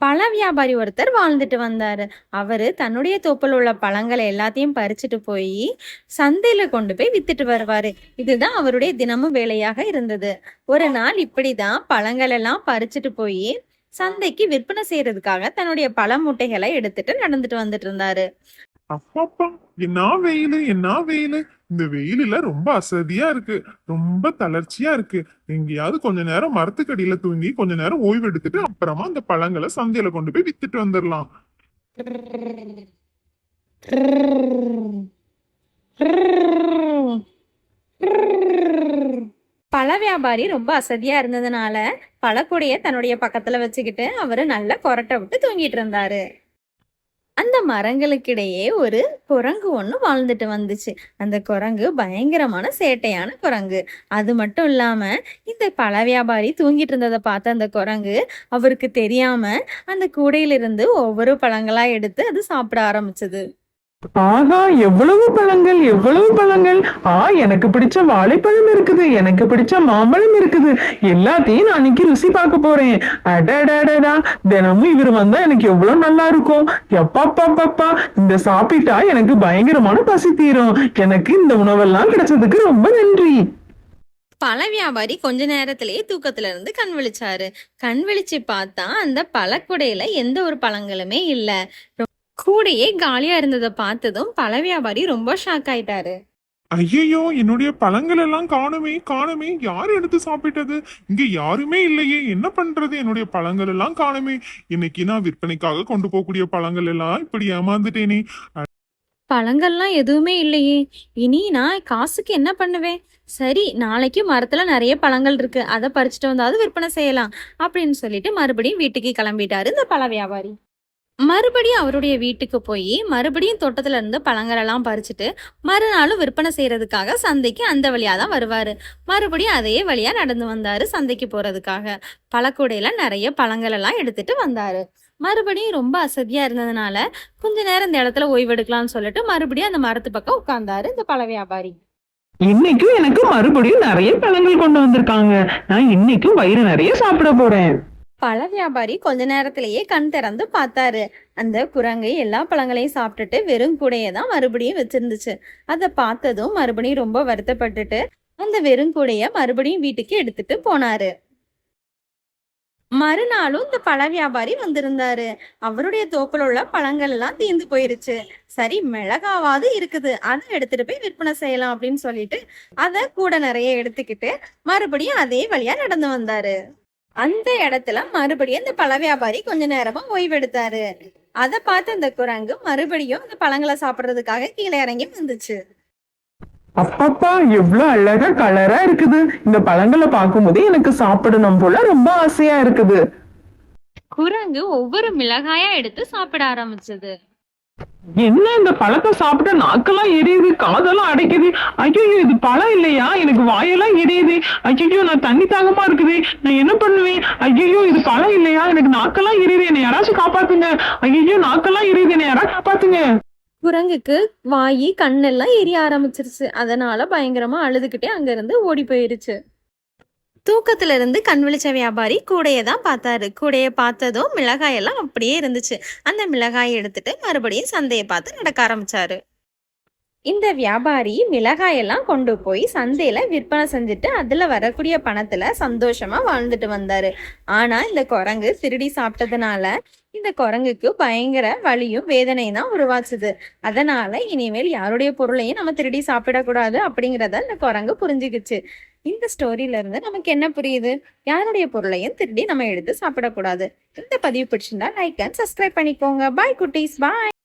பழ வியாபாரி ஒருத்தர் வாழ்ந்துட்டு வந்தாரு. அவரு தன்னுடைய தோப்புல உள்ள பழங்களை எல்லாத்தையும் பறிச்சுட்டு போய் சந்தையில கொண்டு போய் வித்துட்டு வருவாரு. இதுதான் அவருடைய தினமும் வேலையாக இருந்தது. ஒரு நாள் இப்படிதான் பழங்கள் எல்லாம் பறிச்சுட்டு போய் சந்தைக்கு விற்பனை செய்யறதுக்காக தன்னுடைய பழ மூட்டைகளை எடுத்துட்டு நடந்துட்டு வந்துட்டு இருந்தாரு. அப்பப்பா, என்ன வெயிலு என்ன வெயிலு. இந்த வெயிலுல ரொம்ப அசதியா இருக்கு. ரொம்ப தளர்ச்சியா இருக்கு. எங்கேயாவது கொஞ்ச நேரம் மரத்துக்கடியில தூங்கி கொஞ்ச நேரம் ஓய்வு எடுத்துட்டு அப்புறமா அந்த பழங்களை சந்தையில கொண்டு போய் வித்துட்டு வந்துடலாம். பழ வியாபாரி ரொம்ப அசதியா இருந்ததுனால பழக்கூடைய தன்னுடைய பக்கத்துல வச்சுக்கிட்டு அவரு நல்ல கொரட்டை விட்டு தூங்கிட்டு இருந்தாரு. அந்த மரங்களுக்கிடையே ஒரு குரங்கு ஒண்ணு வாழ்ந்துட்டு வந்துச்சு. அந்த குரங்கு பயங்கரமான சேட்டையான குரங்கு. அது மட்டும் இல்லாம இந்த பழ வியாபாரி தூங்கிட்டு இருந்ததை பார்த்த அந்த குரங்கு அவருக்கு தெரியாம அந்த கூடையிலிருந்து ஒவ்வொரு பழங்களா எடுத்து அது சாப்பிட ஆரம்பிச்சது. ஆகா, எவ்வளவு பழங்கள் எவ்வளவு பழங்கள்! எனக்கு பிடிச்ச வாழைப்பழம் இருக்குது, எனக்கு பிடிச்ச மாம்பழம் இருக்குது. எல்லாத்தையும் நான் இன்னைக்கு ருசி பார்க்க போறேன். அடடடடா, தினமும் இவர் வந்தா எனக்கு எவ்வளவு நல்லா இருக்கும். எப்பாப்பாப்பா, இந்த சாப்பிட்டா எனக்கு பயங்கரமான பசி தீரும். எனக்கு இந்த உணவெல்லாம் கிடைச்சதுக்கு ரொம்ப நன்றி. பழ வியாபாரி கொஞ்ச நேரத்திலேயே தூக்கத்துல இருந்து கண் விழிச்சாரு. கண் விழிச்சு பார்த்தா அந்த பழக்குடையில எந்த ஒரு பழங்களுமே இல்ல. கூடையே காலியா இருந்ததை பார்த்ததும் பழ வியாபாரி ரொம்ப ஷாக் ஆயிட்டாரு. ஐயோ, என்னுடைய பழங்கள் எல்லாம் காணுமே காணுமே. யார் எடுத்து சாப்பிட்டது? இங்க யாருமே இல்லையே. என்ன பண்றது? என்னுடைய பழங்கள் எல்லாம் காணுமே. இன்னைக்கு நான் விற்பனைக்காக கொண்டு போகக்கூடிய பழங்கள் எல்லாம் இப்படி ஏமாந்துட்டேனே. பழங்கள்லாம் எதுவுமே இல்லையே. இனி நான் காசுக்கு என்ன பண்ணுவேன்? சரி, நாளைக்கு மரத்துல நிறைய பழங்கள் இருக்கு, அதை பறிச்சுட்டு வந்தாவது விற்பனை செய்யலாம் அப்படின்னு சொல்லிட்டு மறுபடியும் வீட்டுக்கு கிளம்பிட்டாரு இந்த பழ வியாபாரி. மறுபடியும் அவருடைய வீட்டுக்கு போய் மறுபடியும் தோட்டத்துல இருந்து பழங்கள் எல்லாம் பறிச்சுட்டு மறுநாளும் விற்பனை செய்யறதுக்காக சந்தைக்கு அந்த வழியா தான் வருவாரு. மறுபடியும் அதே வழியா நடந்து வந்தாரு சந்தைக்கு போறதுக்காக. பழக்கூடையில நிறைய பழங்கள் எல்லாம் எடுத்துட்டு வந்தாரு. மறுபடியும் ரொம்ப அசதியா இருந்ததுனால கொஞ்ச நேரம் இந்த இடத்துல ஓய்வெடுக்கலாம்னு சொல்லிட்டு மறுபடியும் அந்த மரத்து பக்கம் உட்கார்ந்தாரு இந்த பழ வியாபாரி. இன்னைக்கும் எனக்கு மறுபடியும் நிறைய பழங்கள் கொண்டு வந்திருக்காங்க. நான் இன்னைக்கும் வயிறு நிறைய சாப்பிட போறேன். பழ வியாபாரி கொஞ்ச நேரத்திலேயே கண் திறந்து பார்த்தாரு. அந்த குரங்கு எல்லா பழங்களையும் சாப்பிட்டுட்டு வெறும் கூடையை தான் மறுபடியும் வச்சிருந்துச்சு. அதை பார்த்ததும் மறுபடியும் ரொம்ப வருத்தப்பட்டுட்டு அந்த வெறும் கூடைய மறுபடியும் வீட்டுக்கு எடுத்துட்டு போனாரு. மறுநாளும் இந்த பழ வியாபாரி வந்திருந்தாரு. அவருடைய தோப்புல உள்ள பழங்கள் எல்லாம் தீர்ந்து போயிருச்சு. சரி, மிளகாவாவது இருக்குது, அதை எடுத்துட்டு போய் விற்பனை செய்யலாம் அப்படின்னு சொல்லிட்டு அதை கூட நிறைய எடுத்துக்கிட்டு மறுபடியும் அதே வழியா நடந்து வந்தாரு. அந்த இடத்துல மறுபடியும் அந்த பழ வியாபாரி கொஞ்ச நேரமா ஓய்வெடுத்தாரு. அதை பார்த்து அந்த குரங்கு மறுபடியும் அந்த பழங்களை சாப்பிடுறதுக்காக கீழே இறங்கி வந்துச்சு. அப்பப்பா, எவ்வளவு அழகா கலரா இருக்குது. இந்த பழங்களை பார்க்கும்போது எனக்கு சாப்பிடணும் போல ரொம்ப ஆசையா இருக்குது. குரங்கு ஒவ்வொரு மிளகாயா எடுத்து சாப்பிட ஆரம்பிச்சது. என்ன, இந்த பழத்தை சாப்பிட்டா நாக்கெல்லாம் எரியுது, காதெல்லாம் அடைக்குது. ஐயோ, இது பழம் இல்லையா? எனக்கு வாயெல்லாம் எரியுது. ஐயோ, நான் தண்ணி தாகமா இருக்குது. நான் என்ன பண்ணுவேன்? ஐயோ, இது பழம் இல்லையா? எனக்கு நாக்கெல்லாம் எரியுது. என்னை யாராச்சும் காப்பாத்துங்க. ஐயோ, நாக்கெல்லாம் எரியுது. என்னை யாராவது காப்பாத்துங்க. குரங்குக்கு வாயி கண்ணெல்லாம் எரிய ஆரம்பிச்சிருச்சு. அதனால பயங்கரமா அழுதுகிட்டே அங்க இருந்து ஓடி போயிருச்சு. தூக்கத்துல இருந்து கண் விழிச்ச வியாபாரி கூடையை தான் பார்த்தாரு. கூடையை பார்த்ததும் மிளகாயெல்லாம் அப்படியே இருந்துச்சு. அந்த மிளகாயை எடுத்துட்டு மறுபடியும் சந்தையை பார்த்து நடக்க ஆரம்பிச்சாரு. இந்த வியாபாரி மிளகாயெல்லாம் கொண்டு போய் சந்தையில விற்பனை செஞ்சுட்டு அதுல வரக்கூடிய பணத்துல சந்தோஷமா வாழ்ந்துட்டு வந்தாரு. ஆனா இந்த குரங்கு திருடி சாப்பிட்டதுனால இந்த குரங்குக்கு பயங்கர வலியும் வேதனையும் தான் உருவாச்சுது. அதனால இனிமேல் யாருடைய பொருளையும் நம்ம திருடி சாப்பிடக்கூடாது அப்படிங்கிறத இந்த குரங்கு புரிஞ்சுக்கிச்சு. இந்த ஸ்டோரியில இருந்து நமக்கு என்ன புரியுது? யாருடைய பொருளையும் திருடி நம்ம எடுத்து சாப்பிடக்கூடாது. இந்த பதிவு பிடிச்சிருந்தா லைக் அண்ட் சப்ஸ்கிரைப் பண்ணிக்கோங்க. பாய் குட்டீஸ், பாய்.